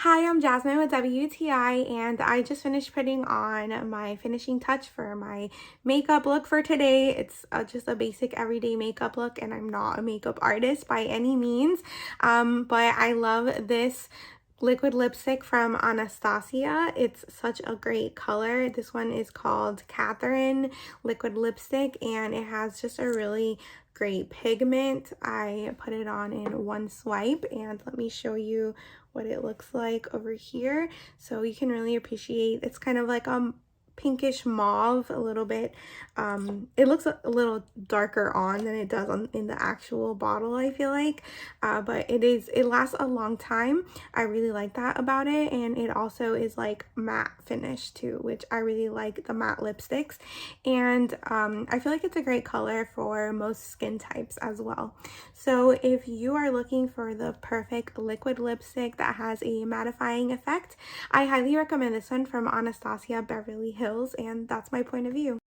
Hi, I'm Jasmine with WTI, and I just finished putting on my finishing touch for my makeup look for today. It's just a basic everyday makeup look, and I'm not a makeup artist by any means, but I love this liquid lipstick from Anastasia. It's such a great color. This one is called Kathryn liquid lipstick, and it has just a really great pigment. I put it on in one swipe, and let me show you what it looks like over here so you can really appreciate. It's kind of like pinkish mauve a little bit. It looks a little darker on than it does in the actual bottle, I feel like, but it lasts a long time. I really like that about it, and it also is like matte finish too, which I really like the matte lipsticks. And I feel like it's a great color for most skin types as well. So if you are looking for the perfect liquid lipstick that has a mattifying effect, I highly recommend this one from Anastasia Beverly Hills, and that's my point of view.